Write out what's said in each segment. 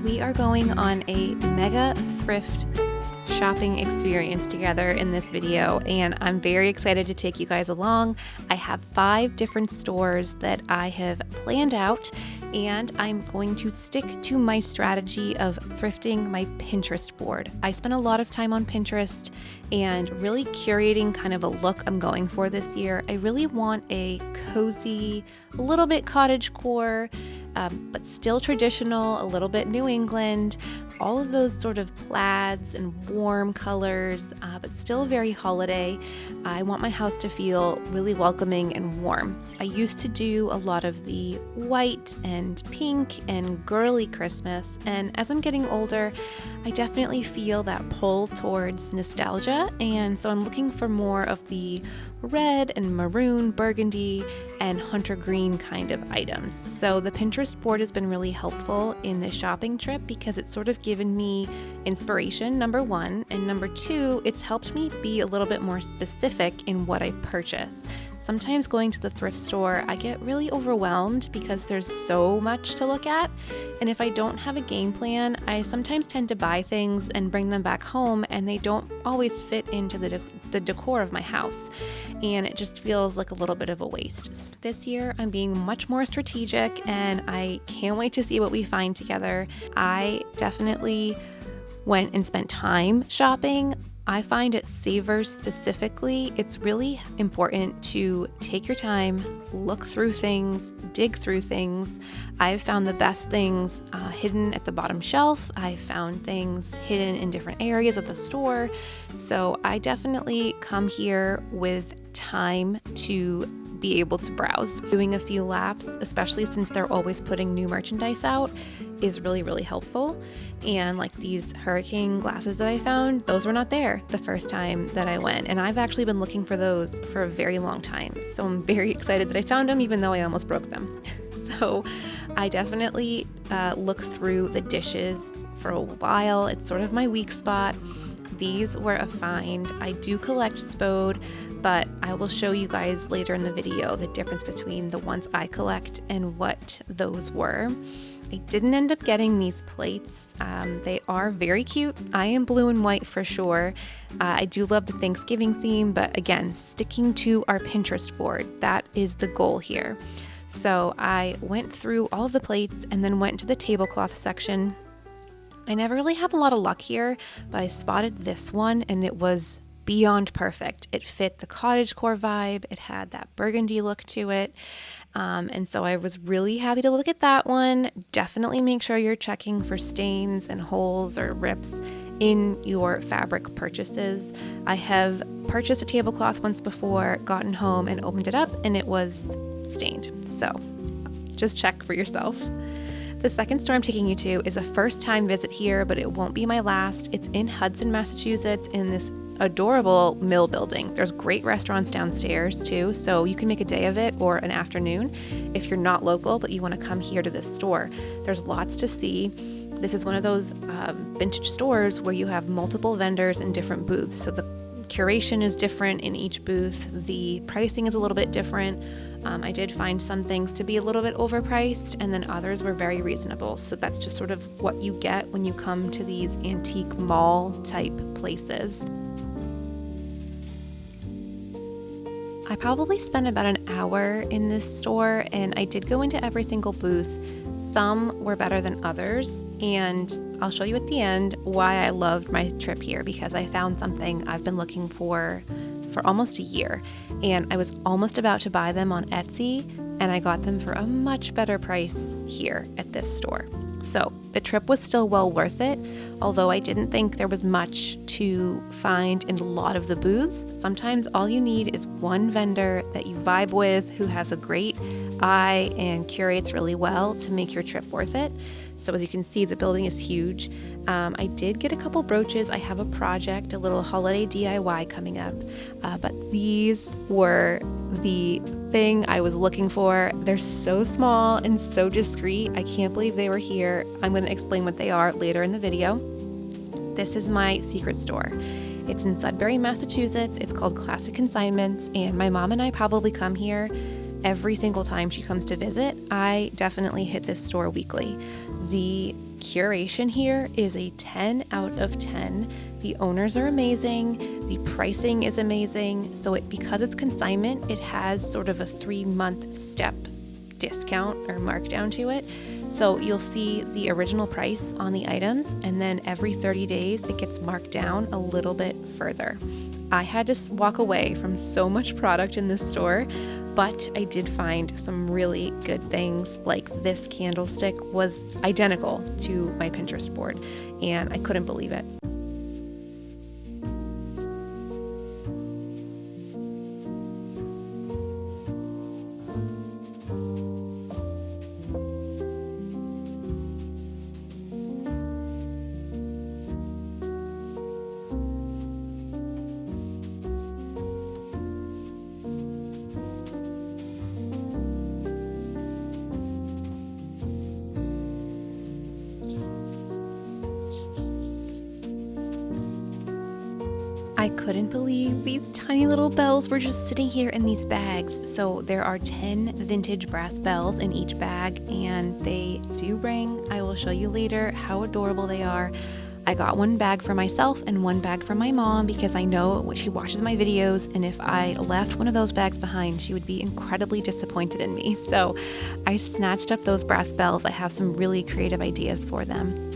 we are going on a mega thrift shopping experience together in this video, and I'm very excited to take you guys along. I have 5 different stores that I have planned out, and I'm going to stick to my strategy of thrifting my Pinterest board. I spent a lot of time on Pinterest and really curating kind of a look I'm going for this year. I really want a cozy, a little bit cottagecore, but still traditional, a little bit New England, all of those sort of plaids and warm colors, but still very holiday. I want my house to feel really welcoming and warm. I used to do a lot of the white and pink and girly Christmas, and as I'm getting older, I definitely feel that pull towards nostalgia, and so I'm looking for more of the red and maroon, burgundy, and hunter green kind of items. So the Pinterest board has been really helpful in this shopping trip because it's sort of given me inspiration, number one, and number two, it's helped me be a little bit more specific in what I purchase. Sometimes going to the thrift store, I get really overwhelmed because there's so much to look at, and if I don't have a game plan, I sometimes tend to buy things and bring them back home, and they don't always fit into the decor of my house, and it just feels like a little bit of a waste. This year I'm being much more strategic, and I can't wait to see what we find together. I definitely went and spent time shopping. I find at Savers specifically, it's really important to take your time, look through things, dig through things. I've found the best things hidden at the bottom shelf. I've found things hidden in different areas of the store. So I definitely come here with time to be able to browse. Doing a few laps, especially since they're always putting new merchandise out, is really, really helpful. And like these hurricane glasses that I found, those were not there the first time that I went. And I've actually been looking for those for a very long time. So I'm very excited that I found them, even though I almost broke them. So I definitely look through the dishes for a while. It's sort of my weak spot. These were a find. I do collect Spode, but I will show you guys later in the video the difference between the ones I collect and what those were. I didn't end up getting these plates. They are very cute. I am blue and white for sure. I do love the Thanksgiving theme, but again, sticking to our Pinterest board, that is the goal here. So I went through all of the plates and then went to the tablecloth section. I never really have a lot of luck here, but I spotted this one and it was beyond perfect. It fit the cottagecore vibe. It had that burgundy look to it. And so I was really happy to look at that one. Definitely make sure you're checking for stains and holes or rips in your fabric purchases. I have purchased a tablecloth once before, gotten home and opened it up, and it was stained. So just check for yourself. The second store I'm taking you to is a first-time visit here, but it won't be my last. It's in Hudson, Massachusetts, in this adorable mill building. There's great restaurants downstairs too, so you can make a day of it or an afternoon if you're not local but you want to come here to this store. There's lots to see. This is one of those vintage stores where you have multiple vendors in different booths, so the curation is different in each booth. The pricing is a little bit different. I did find some things to be a little bit overpriced, and then others were very reasonable. So that's just sort of what you get when you come to these antique mall type places. I probably spent about an hour in this store, and I did go into every single booth. Some were better than others, and I'll show you at the end why I loved my trip here, because I found something I've been looking for almost a year, and I was almost about to buy them on Etsy, and I got them for a much better price here at this store. So the trip was still well worth it, although I didn't think there was much to find in a lot of the booths. Sometimes all you need is one vendor that you vibe with who has a great eye and curates really well to make your trip worth it. So as you can see, the building is huge. I did get a couple brooches. I have a project, a little holiday DIY coming up, but these were the thing I was looking for. They're so small and so discreet. I can't believe they were here. I'm going to explain what they are later in the video. This is my secret store. It's in Sudbury, Massachusetts. It's called Classic Consignments, and my mom and I probably come here every single time she comes to visit, I definitely hit this store weekly. The curation here is a 10 out of 10. The owners are amazing. The pricing is amazing. So because it's consignment, it has sort of a 3-month step discount or markdown to it. So you'll see the original price on the items, and then every 30 days it gets marked down a little bit further. I had to walk away from so much product in this store, but I did find some really good things. Like this candlestick was identical to my Pinterest board, and I couldn't believe it. I couldn't believe these tiny little bells were just sitting here in these bags. So there are 10 vintage brass bells in each bag, and they do ring. I will show you later how adorable they are. I got one bag for myself and one bag for my mom because I know she watches my videos, and if I left one of those bags behind, she would be incredibly disappointed in me. So I snatched up those brass bells. I have some really creative ideas for them.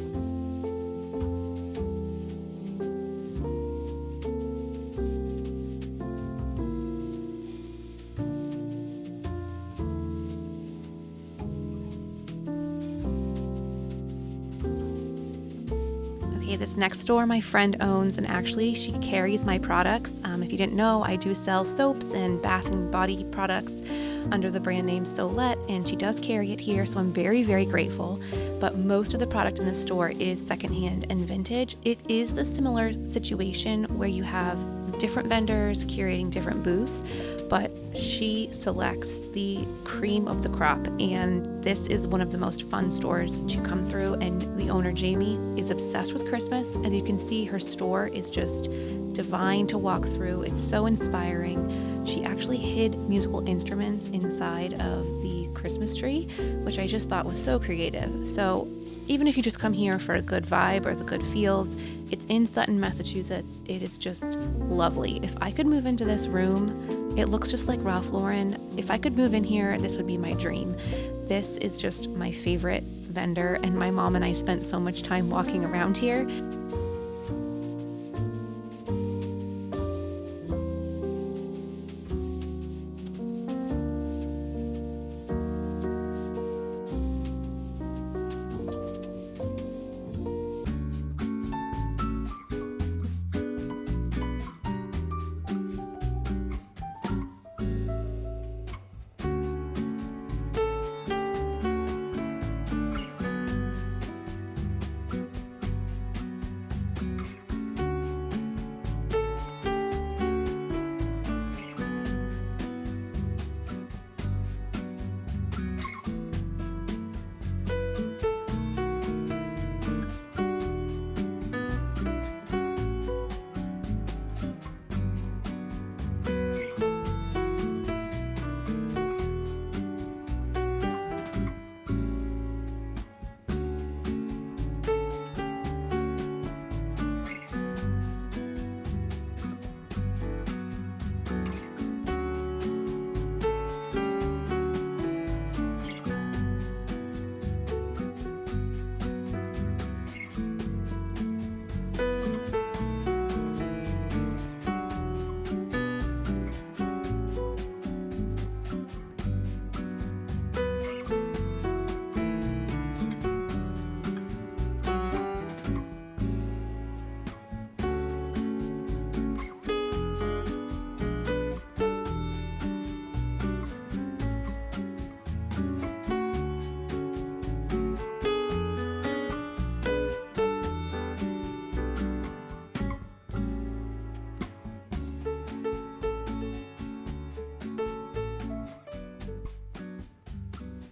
This next store my friend owns, and actually she carries my products. If you didn't know, I do sell soaps and bath and body products under the brand name Solette, and she does carry it here, so I'm very, very grateful. But most of the product in this store is secondhand and vintage. It is the similar situation where you have different vendors curating different booths, but she selects the cream of the crop, and this is one of the most fun stores to come through. And the owner, Jamie, is obsessed with Christmas. As you can see, her store is just divine to walk through. It's so inspiring. She actually hid musical instruments inside of the Christmas tree, which I just thought was so creative. So even if you just come here for a good vibe or the good feels, it's in Sutton, Massachusetts. It is just lovely. If I could move into this room, it looks just like Ralph Lauren. If I could move in here, this would be my dream. This is just my favorite vendor, and my mom and I spent so much time walking around here.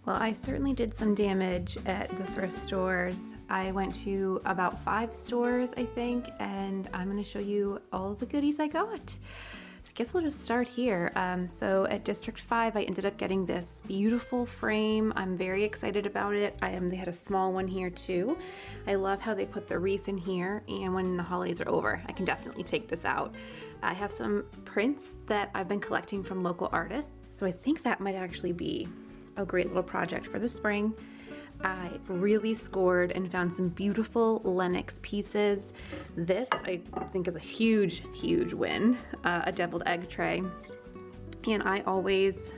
Well, I certainly did some damage at the thrift stores. I went to about 5 stores, I think, and I'm going to show you all the goodies I got. I guess we'll just start here. So at District 5, I ended up getting this beautiful frame. I'm very excited about it. They had a small one here too. I love how they put the wreath in here, and when the holidays are over, I can definitely take this out. I have some prints that I've been collecting from local artists, so I think that might actually be a great little project for the spring. I really scored and found some beautiful Lenox pieces. This I think is a huge, huge win, a deviled egg tray. And I always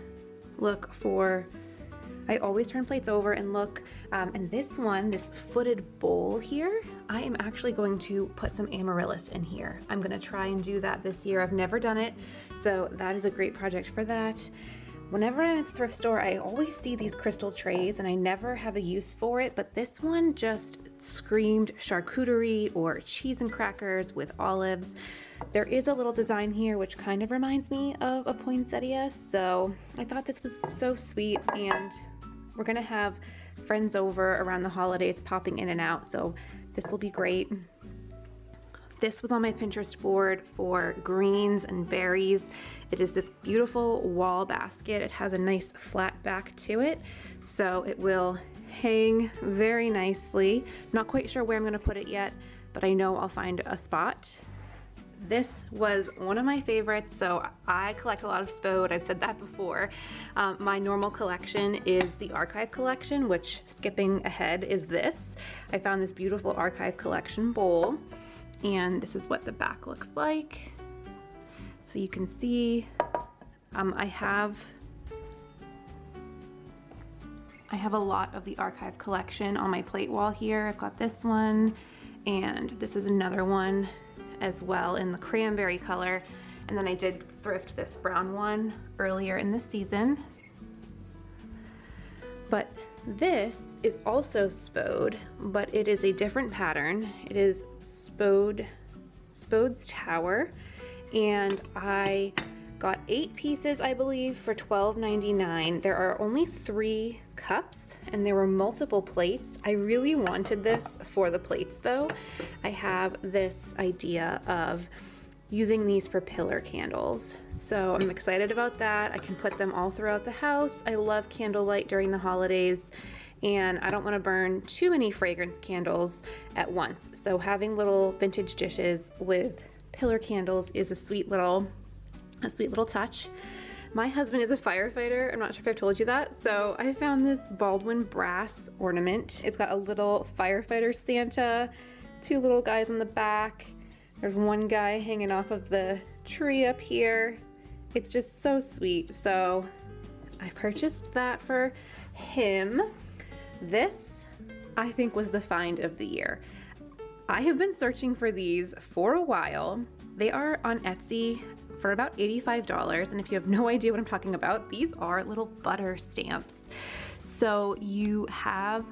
turn plates over and look, and this one, this footed bowl here, I am actually going to put some amaryllis in here. I'm gonna try and do that this year. I've never done it, so that is a great project for that. Whenever I'm at the thrift store, I always see these crystal trays and I never have a use for it, but this one just screamed charcuterie or cheese and crackers with olives. There is a little design here which kind of reminds me of a poinsettia, so I thought this was so sweet, and we're gonna have friends over around the holidays popping in and out, so this will be great. This was on my Pinterest board for greens and berries. It is this beautiful wall basket. It has a nice flat back to it, so it will hang very nicely. Not quite sure where I'm gonna put it yet, but I know I'll find a spot. This was one of my favorites, so I collect a lot of Spode. I've said that before. My normal collection is the archive collection, which, skipping ahead, is this. I found this beautiful archive collection bowl, and this is what the back looks like. So you can see I have a lot of the archive collection on my plate wall here. I've got this one, and this is another one as well in the cranberry color. And then I did thrift this brown one earlier in the season. But this is also Spode, but it is a different pattern. It is Spode's Tower, and I got 8 pieces, I believe, for $12.99. There are only 3 cups and there were multiple plates. I really wanted this for the plates though. I have this idea of using these for pillar candles, so I'm excited about that. I can put them all throughout the house. I love candlelight during the holidays, and I don't want to burn too many fragrance candles at once. So having little vintage dishes with pillar candles is a sweet little touch. My husband is a firefighter. I'm not sure if I've told you that. So I found this Baldwin brass ornament. It's got a little firefighter Santa, 2 little guys on the back. There's one guy hanging off of the tree up here. It's just so sweet. So I purchased that for him. This, I think, was the find of the year. I have been searching for these for a while. They are on Etsy for about $85, and if you have no idea what I'm talking about, these are little butter stamps. So you have...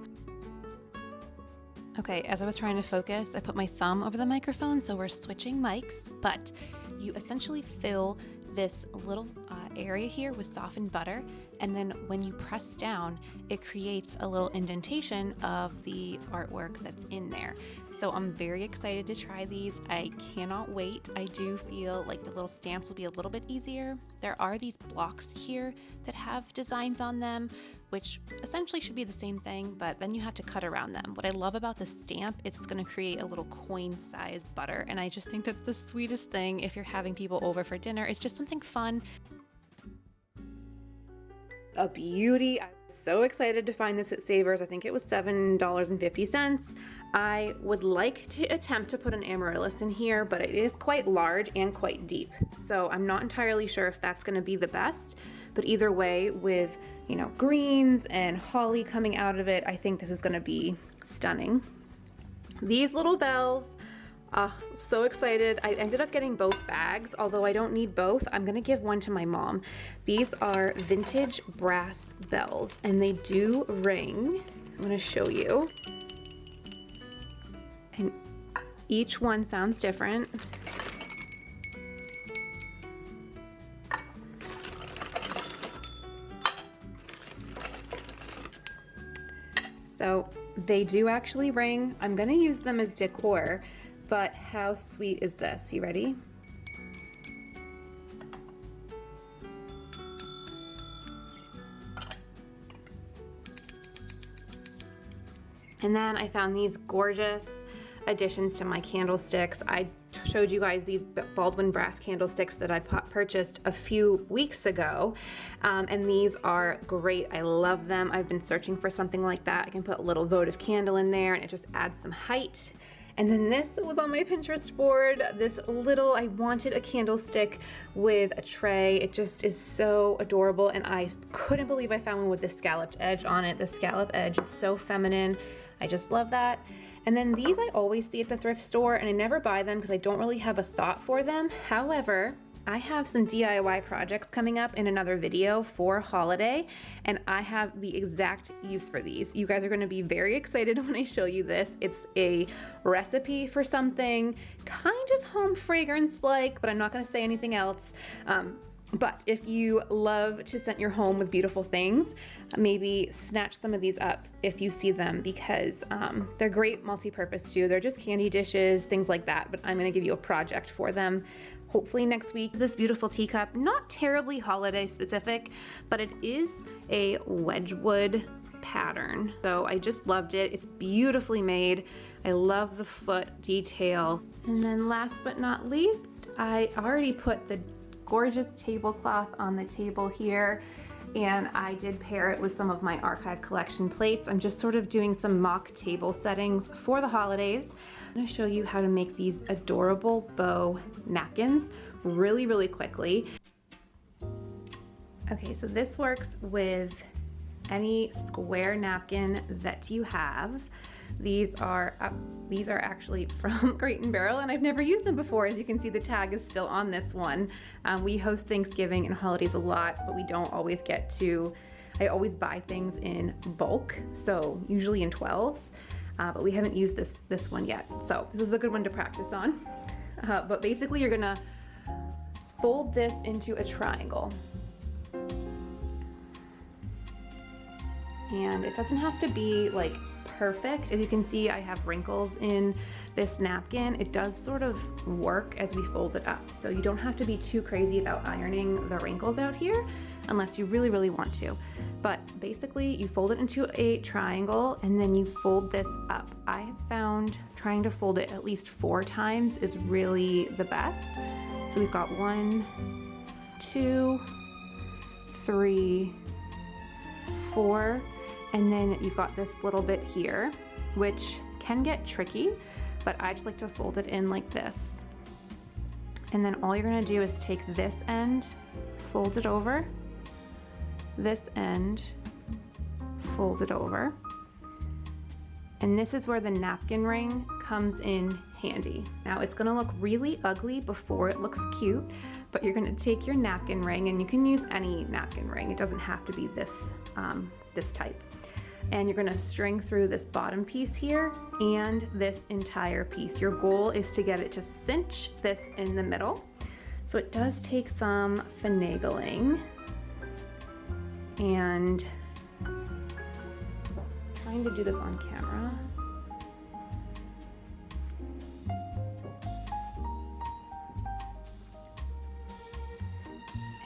Okay, as I was trying to focus, I put my thumb over the microphone, so we're switching mics, but you essentially fill this little area here with softened butter, and then when you press down, it creates a little indentation of the artwork that's in there. So I'm very excited to try these. I cannot wait. I do feel like the little stamps will be a little bit easier. There are these blocks here that have designs on them, which essentially should be the same thing, but then you have to cut around them. What I love about the stamp is it's gonna create a little coin-sized butter, and I just think that's the sweetest thing if you're having people over for dinner. It's just something fun. A beauty. I'm so excited to find this at Savers. I think it was $7.50. I would like to attempt to put an amaryllis in here, but it is quite large and quite deep. So I'm not entirely sure if that's gonna be the best, but either way, with, you know, greens and holly coming out of it, I think this is gonna be stunning. These little bells, so excited. I ended up getting both bags, although I don't need both. I'm gonna give one to my mom. These are vintage brass bells, and they do ring. I'm gonna show you. And each one sounds different. So they do actually ring. I'm gonna use them as decor, but how sweet is this? You ready? And then I found these gorgeous additions to my candlesticks. I showed you guys these Baldwin brass candlesticks that I purchased a few weeks ago, and these are great. I love them. I've been searching for something like that. I can put a little votive candle in there and it just adds some height. And then this was on my Pinterest board, I wanted a candlestick with a tray. It just is so adorable, and I couldn't believe I found one with the scalloped edge on it. The scallop edge is so feminine. I just love that. And then these I always see at the thrift store, and I never buy them because I don't really have a thought for them. However, I have some DIY projects coming up in another video for holiday, and I have the exact use for these. You guys are gonna be very excited when I show you this. It's a recipe for something kind of home fragrance-like, but I'm not gonna say anything else. But if you love to scent your home with beautiful things, maybe snatch some of these up if you see them, because they're great multi-purpose too. They're just candy dishes, things like that, but I'm gonna give you a project for them hopefully next week. This beautiful teacup, not terribly holiday specific, but it is a Wedgwood pattern. So I just loved it. It's beautifully made. I love the foot detail. And then last but not least, I already put the gorgeous tablecloth on the table here, and I did pair it with some of my archive collection plates. I'm just sort of doing some mock table settings for the holidays. I'm gonna show you how to make these adorable bow napkins really, really quickly. Okay, so this works with any square napkin that you have. These are actually from Crate & Barrel, and I've never used them before. As you can see, the tag is still on this one. We host Thanksgiving and holidays a lot, but we don't always get to, I always buy things in bulk, so usually in 12s, but we haven't used this one yet. So this is a good one to practice on. But basically you're gonna fold this into a triangle. And it doesn't have to be like perfect. As you can see, I have wrinkles in this napkin. It does sort of work as we fold it up. So you don't have to be too crazy about ironing the wrinkles out here unless you really, really want to. But basically you fold it into a triangle and then you fold this up. I have found trying to fold it at least 4 times is really the best. So we've got 1, 2, 3, 4, and then you've got this little bit here, which can get tricky, but I just like to fold it in like this. And then all you're gonna do is take this end, fold it over, this end, fold it over. And this is where the napkin ring comes in handy. Now it's gonna look really ugly before it looks cute, but you're gonna take your napkin ring, and you can use any napkin ring. It doesn't have to be this, this type. And you're gonna string through this bottom piece here and this entire piece. Your goal is to get it to cinch this in the middle. So it does take some finagling, and trying to do this on camera.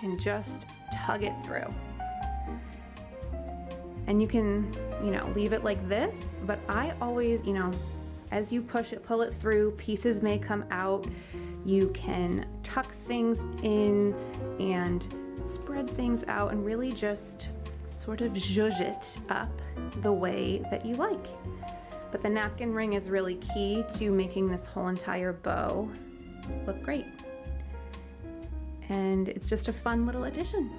And just tug it through. And you can, leave it like this, but I always, as you push it, pull it through, pieces may come out. You can tuck things in and spread things out and really just sort of zhuzh it up the way that you like. But the napkin ring is really key to making this whole entire bow look great. And it's just a fun little addition.